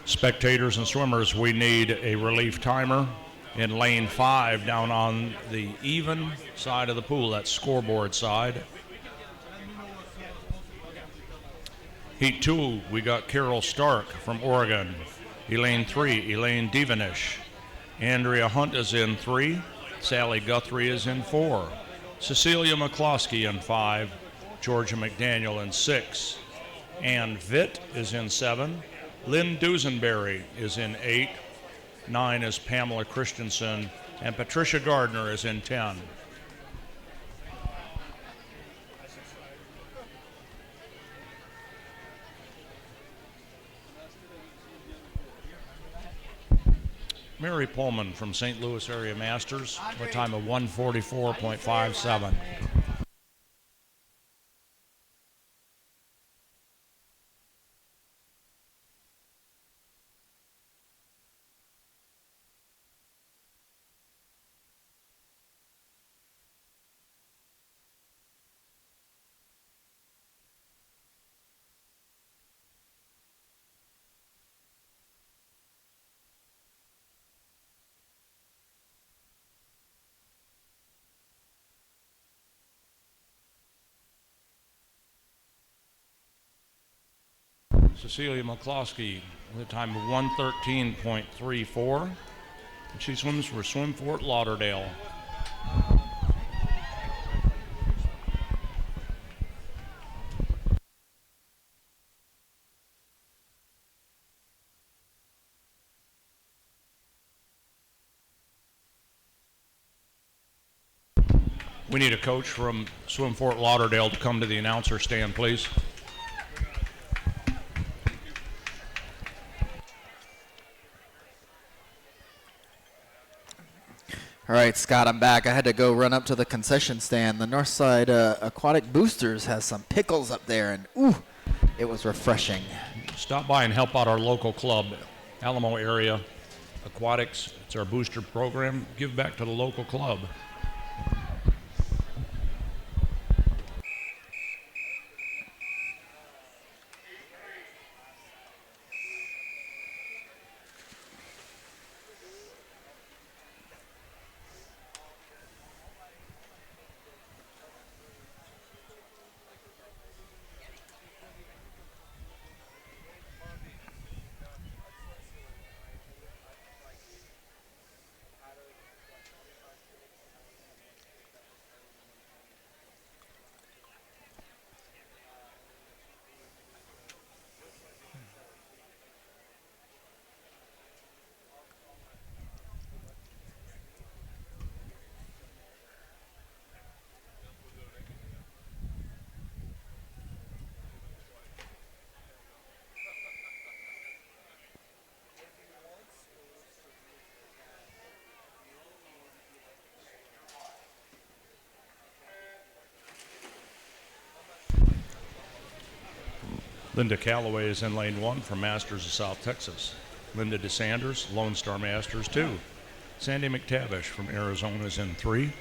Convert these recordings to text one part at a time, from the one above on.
Spectators and swimmers, we need a relief timer in lane 5 down on the even side of the pool, that scoreboard side. Heat 2, we got Carol Stark from Oregon. Lane 3, Elaine Devenish. Andrea Hunt is in 3. Sally Guthrie is in 4. Cecilia McCloskey in 5. Georgia McDaniel in 6. Ann Vitt is in 7. Lynn Dusenberry is in 8. 9 is Pamela Christensen. And Patricia Gardner is in 10. Mary Pullman from St. Louis Area Masters, with a time of 1:44.57. Cecilia McCloskey with a time of 1:13.34. And she swims for Swim Fort Lauderdale. We need a coach from Swim Fort Lauderdale to come to the announcer stand, please. All right, Scott, I'm back. I had to go run up to the concession stand. The Northside Aquatic Boosters has some pickles up there, and ooh, it was refreshing. Stop by and help out our local club, Alamo Area Aquatics. It's our booster program. Give back to the local club. Linda Calloway is in lane 1 from Masters of South Texas. Linda DeSanders, Lone Star Masters 2. Sandy McTavish from Arizona is in 3.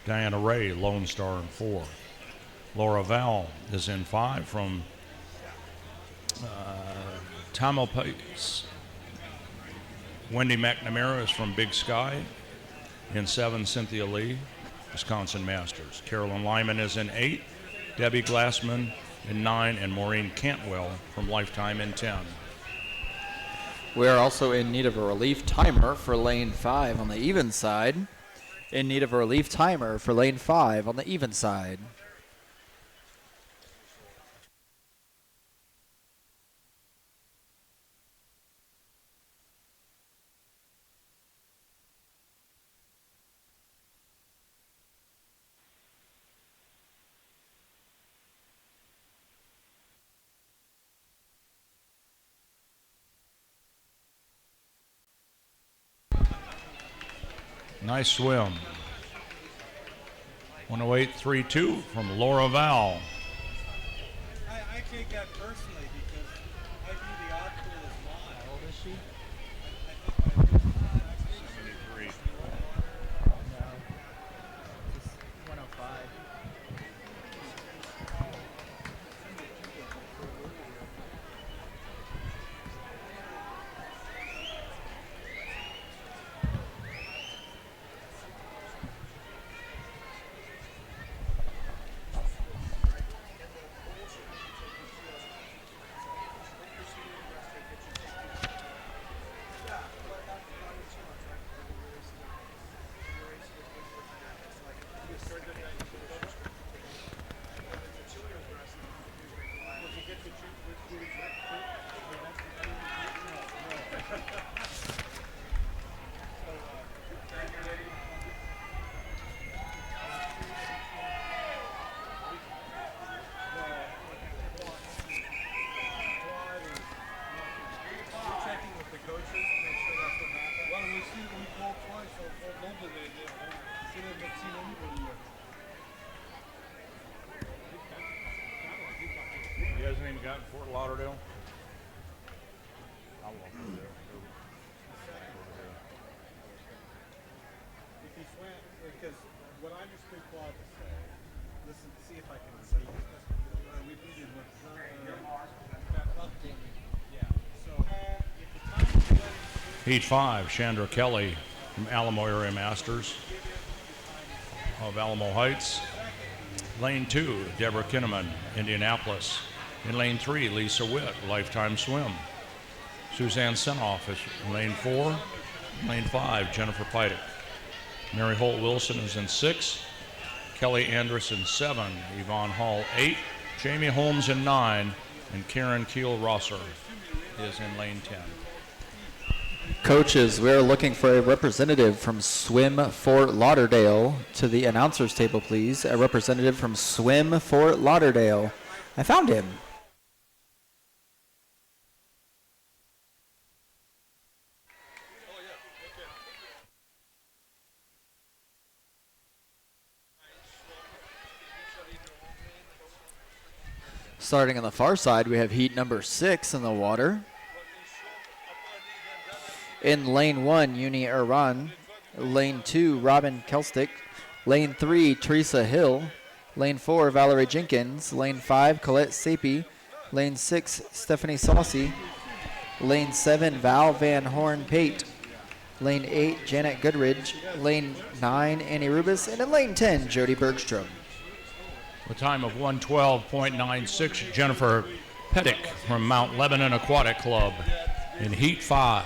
Diana Ray, Lone Star in 4. Laura Val is in 5 from Tamalpais. Wendy McNamara is from Big Sky. In 7, Cynthia Lee, Wisconsin Masters. Carolyn Lyman is in 8. Debbie Glassman in 9, and Maureen Cantwell from Lifetime in 10. We are also in need of a relief timer for lane 5 on the even side. In need of a relief timer for lane 5 on the even side. Nice swim. 108.32 from Laura Val. I take that personally because I view the odd pool as mine. How old is she? I think 73. No. Just 105. Hasn't even gotten Fort Lauderdale. I'll walk over there. If he swam, because what I understood Claude to say, listen, see if I can see. We did yeah. So if the time Heat 5, Chandra Kelly from Alamo Area Masters of Alamo Heights. Lane 2, Deborah Kinneman, Indianapolis. In lane 3, Lisa Witt, Lifetime Swim. Suzanne Senoff is in lane 4. Lane 5, Jennifer Pidek. Mary Holt Wilson is in 6. Kelly Anderson 7. Yvonne Hall 8. Jamie Holmes in 9. And Karen Keel-Rosser is in lane 10. Coaches, we're looking for a representative from Swim Fort Lauderdale to the announcers table, please. A representative from Swim Fort Lauderdale. I found him. Starting on the far side, we have heat number 6 in the water. In lane 1, Uni Iran. Lane 2, Robin Kelstick. Lane 3, Teresa Hill. Lane 4, Valerie Jenkins. Lane 5, Colette Sapie. Lane 6, Stephanie Saucy. Lane 7, Val Van Horn Pate. Lane 8, Janet Goodridge. Lane 9, Annie Rubis. And in lane 10, Jody Bergstrom. A time of 1:12.96, Jennifer Pidek from Mount Lebanon Aquatic Club in Heat 5.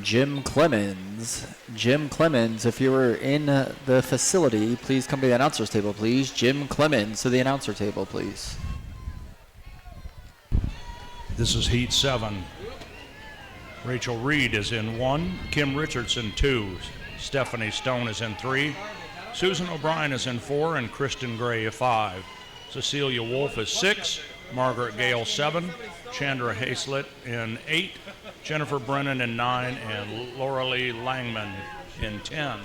Jim Clemens. Jim Clemens, if you were in the facility, please come to the announcers table, please. Jim Clemens to the announcer table, please. This is Heat 7. Rachel Reed is in 1. Kim Richardson 2. Stephanie Stone is in 3. Susan O'Brien is in 4. And Kristen Gray 5. Cecilia Wolf is 6. Margaret Gale 7. Chandra Haslett in 8. Jennifer Brennan in 9. And Laura Lee Langman in 10.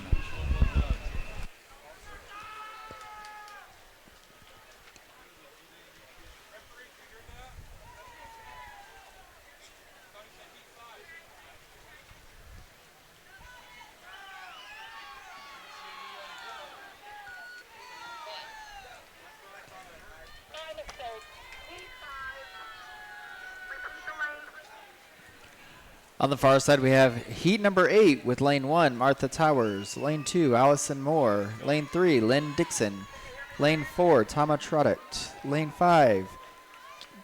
On the far side, we have heat number 8 with lane 1, Martha Towers. Lane 2, Allison Moore. Lane 3, Lynn Dixon. Lane 4, Tama Truddick. Lane 5,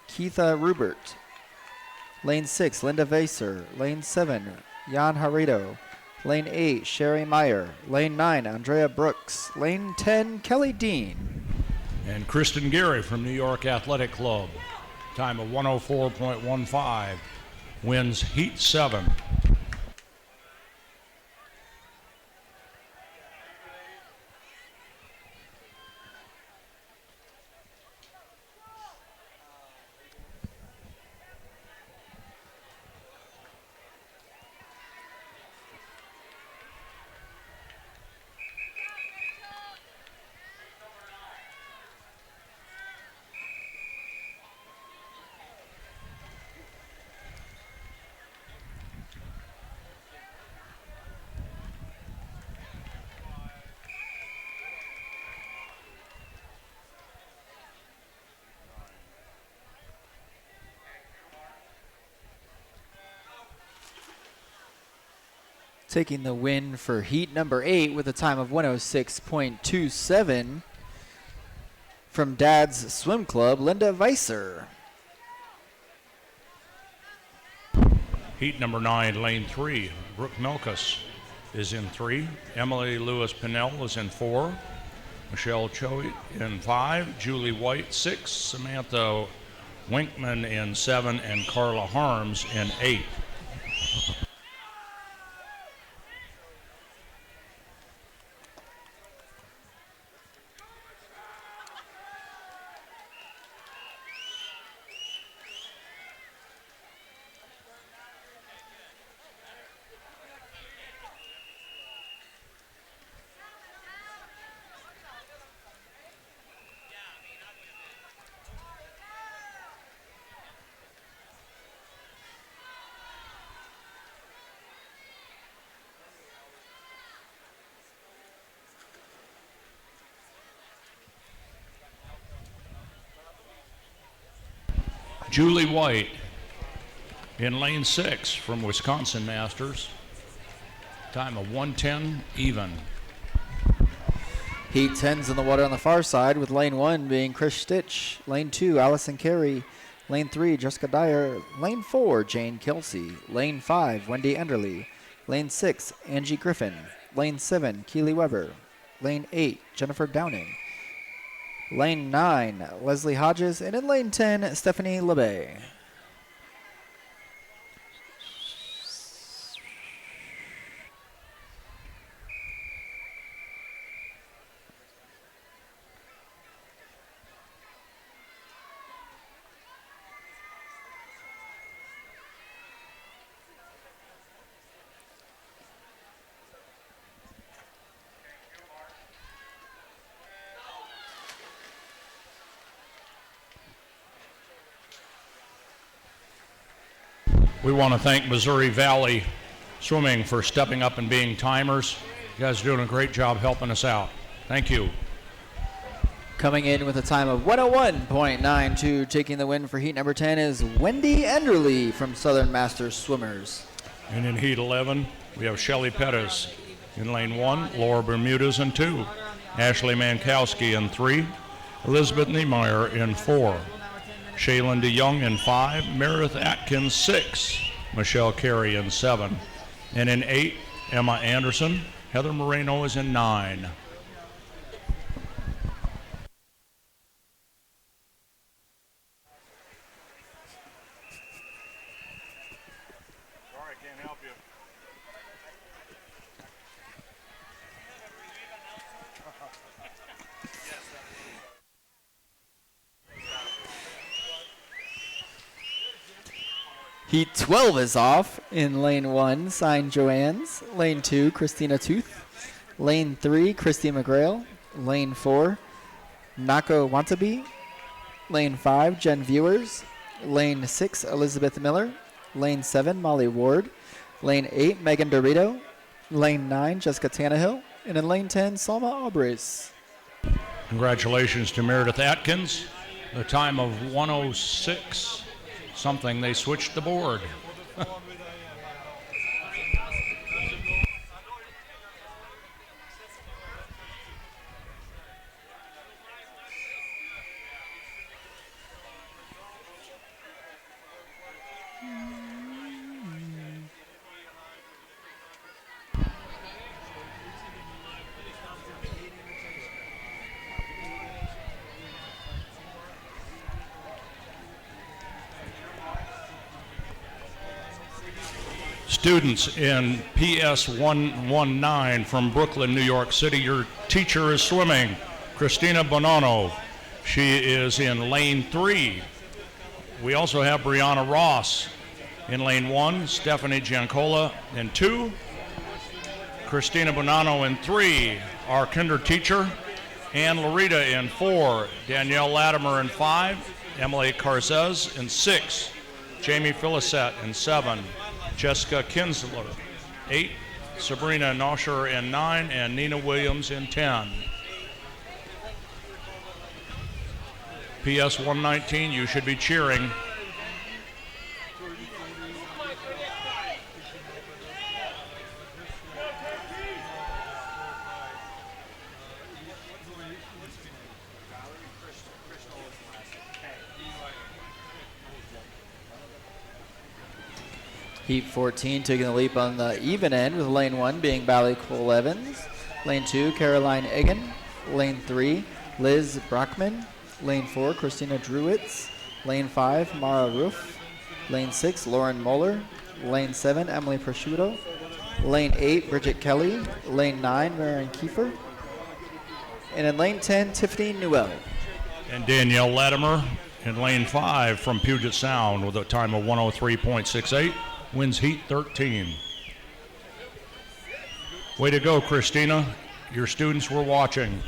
Keitha Rubert. Lane 6, Linda Vaser. Lane 7, Jan Harito. Lane 8, Sherry Meyer. Lane 9, Andrea Brooks. Lane 10, Kelly Dean. And Kristen Gary from New York Athletic Club. Time of 104.15. Wins Heat 7. Taking the win for heat number 8 with a time of 106.27 from Dad's Swim Club, Linda Weiser. Heat number 9, lane 3, Brooke Melkus is in 3. Emily Lewis Pinnell is in 4. Michelle Cho in 5. Julie White 6. Samantha Winkman in 7. And Carla Harms in 8. Julie White in lane 6 from Wisconsin Masters. Time of 1:10 even. Heat 10's in the water on the far side with lane 1 being Chris Stitch, lane 2 Allison Carey, lane 3 Jessica Dyer, lane 4 Jane Kelsey, lane 5 Wendy Enderly, lane 6 Angie Griffin, lane 7 Keely Weber, lane 8 Jennifer Downing, lane 9 Leslie Hodges, and in lane 10 Stephanie LeBay. We want to thank Missouri Valley Swimming for stepping up and being timers. You guys are doing a great job helping us out. Thank you. Coming in with a time of 101.92, taking the win for heat number 10 is Wendy Enderly from Southern Masters Swimmers. And in heat 11, we have Shelly Pettis in lane 1, Laura Bermudez in 2, Ashley Mankowski in 3, Elizabeth Niemeyer in 4, Shaylin DeYoung in 5, Meredith Atkins 6, Michelle Carey in 7, and in 8, Emma Anderson. Heather Moreno is in 9. Sorry, I can't help you. Heat 12 is off. In lane 1, Sign Joanne's. Lane 2, Christina Tooth. Lane 3, Christy McGrail. Lane 4, Nako Wantabe. Lane 5, Jen Viewers. Lane 6, Elizabeth Miller. Lane 7, Molly Ward. Lane 8, Megan Dorito. Lane 9, Jessica Tannehill. And in lane 10, Salma Aubres. Congratulations to Meredith Atkins. A time of 106 something. They switched the board. Students in PS 119 from Brooklyn, New York City. Your teacher is swimming, Christina Bonanno. She is in lane 3. We also have Brianna Ross in lane 1, Stephanie Giancola in 2, Christina Bonanno in 3, our kinder teacher, Ann Larita in 4, Danielle Latimer in 5, Emily Carzez in 6, Jamie Filisette in 7, Jessica Kinsler, 8, Sabrina Nosher in 9, and Nina Williams in 10. PS 119, you should be cheering. Heat 14 taking the leap on the even end with lane 1 being Bally Cole Evans. Lane 2, Caroline Egan. Lane 3, Liz Brockman. Lane 4, Christina Druwitz. Lane 5, Mara Roof. Lane 6, Lauren Moeller. Lane 7, Emily Prosciutto. Lane 8, Bridget Kelly. Lane 9, Marion Kiefer. And in lane 10, Tiffany Newell. And Danielle Latimer in lane 5 from Puget Sound with a time of 103.68. Wins Heat 13. Way to go, Christina. Your students were watching.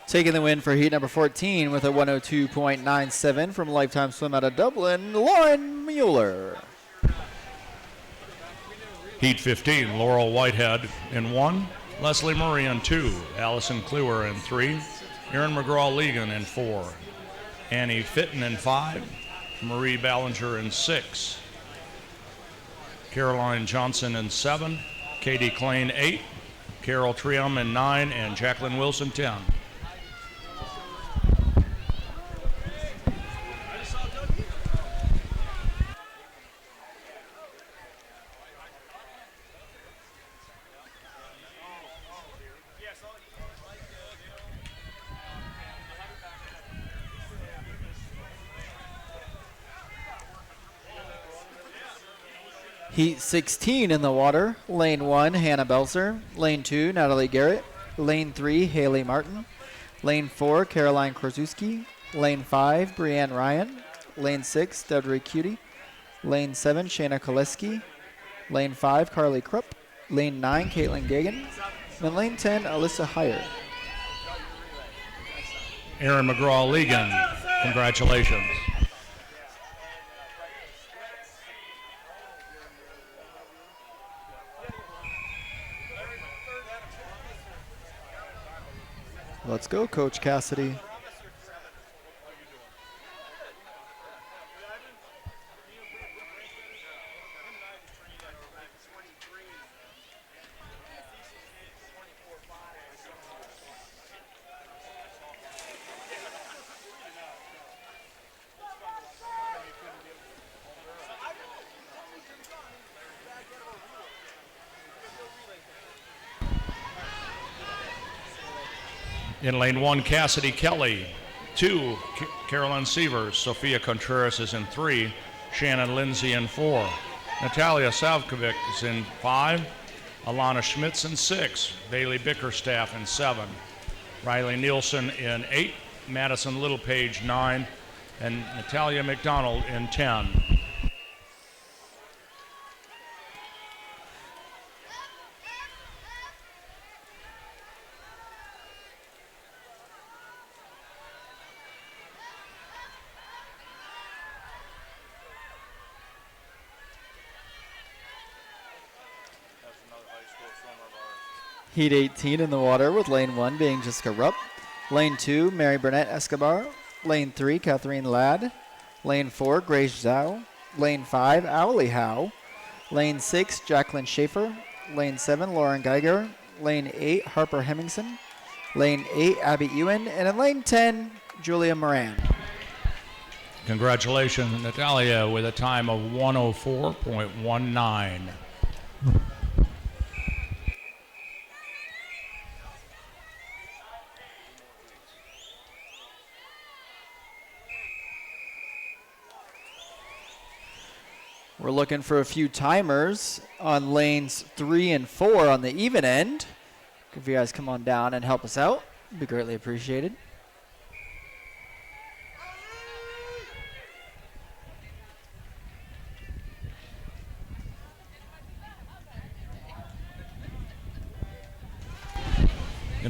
Taking the win for heat number 14 with a 102.97 from Lifetime Swim out of Dublin, Lauren Mueller. Heat 15, Laurel Whitehead in 1, Leslie Murray in 2, Allison Kluwer in 3, Erin McGraw-Legan in 4, Annie Fitton in 5, Marie Ballinger in 6, Caroline Johnson in 7, Katie Klein 8, Carol Trium in 9, and Jacqueline Wilson 10. Heat 16 in the water. Lane 1, Hannah Belzer. Lane 2, Natalie Garrett. Lane 3, Haley Martin. Lane 4, Caroline Krasuski. Lane 5, Brianne Ryan. Lane 6, Deirdre Cutie. Lane 7, Shayna Koleski. Lane 5, Carly Krupp. Lane 9, Caitlin Gagan. And lane 10, Alyssa Heyer. Erin McGraw-Legan, congratulations. Let's go, Coach Cassidy. In lane 1, Cassidy Kelly. 2, Carolyn Sievers. Sophia Contreras is in 3. Shannon Lindsay in 4. Natalia Savkovic is in 5. Alana Schmitz in 6. Bailey Bickerstaff in 7. Riley Nielsen in 8. Madison Littlepage 9. And Natalia McDonald in 10. Heat 18 in the water with lane 1 being Jessica Rupp. Lane 2, Mary Burnett Escobar. Lane 3, Kathleen Ladd. Lane 4, Grace Zhao. Lane 5, Owly Howe. Lane 6, Jacqueline Schaefer. Lane 7, Lauren Geiger. Lane 8, Harper Hemmingson. Lane 8, Abby Ewan. And in lane 10, Julia Moran. Congratulations, Natalia, with a time of 104.19. We're looking for a few timers on lanes 3 and 4 on the even end. If you guys come on down and help us out, it'd be greatly appreciated.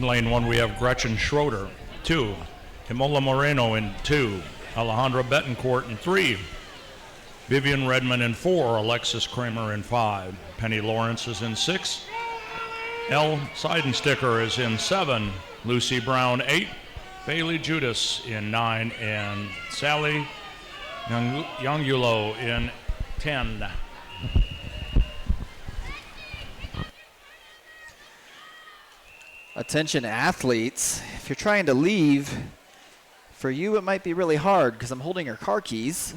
In lane 1, we have Gretchen Schroeder, 2. Himola Moreno in 2. Alejandra Betancourt in 3. Vivian Redmond in 4. Alexis Kramer in 5. Penny Lawrence is in 6. Elle Seidensticker is in 7. Lucy Brown, 8. Bailey Judas in 9. And Sally Youngulo in 10. Attention athletes, if you're trying to leave, for you it might be really hard because I'm holding your car keys.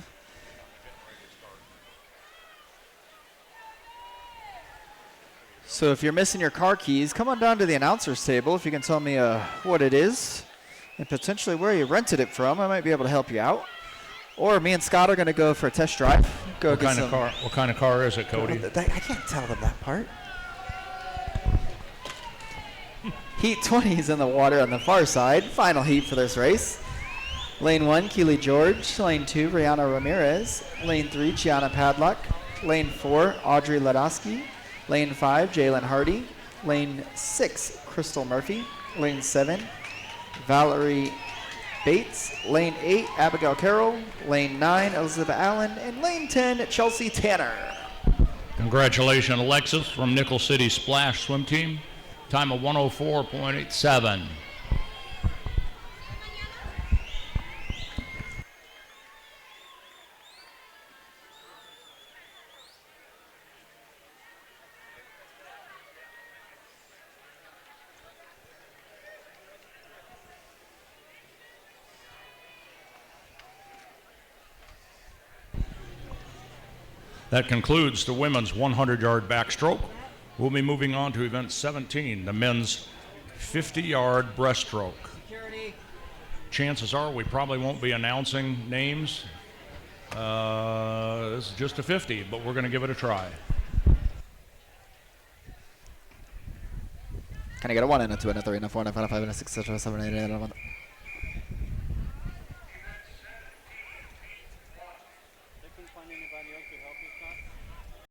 So if you're missing your car keys, come on down to the announcer's table if you can tell me what it is and potentially where you rented it from. I might be able to help you out. Or me and Scott are going to go for a test drive. What kind of car is it, Cody? I can't tell them that part. Heat 20 is in the water on the far side. Final heat for this race. Lane 1, Keely George. Lane 2, Rihanna Ramirez. Lane 3, Gianna Padlock. Lane 4, Audrey Ladowski. Lane 5, Jalen Hardy. Lane 6, Crystal Murphy. Lane 7, Valerie Bates. Lane 8, Abigail Carroll. Lane 9, Elizabeth Allen. And Lane 10, Chelsea Tanner. Congratulations, Alexis from Nickel City Splash Swim Team. Time of 104.87. That concludes the women's 100-yard backstroke. We'll be moving on to event 17, the men's 50-yard breaststroke. Chances are we probably won't be announcing names. This is just a 50, but we're going to give it a try. Can I get a 1 and a 2 and a 3 and a 4 and a 5 and a 6 and a 7 and a 8 and a 1?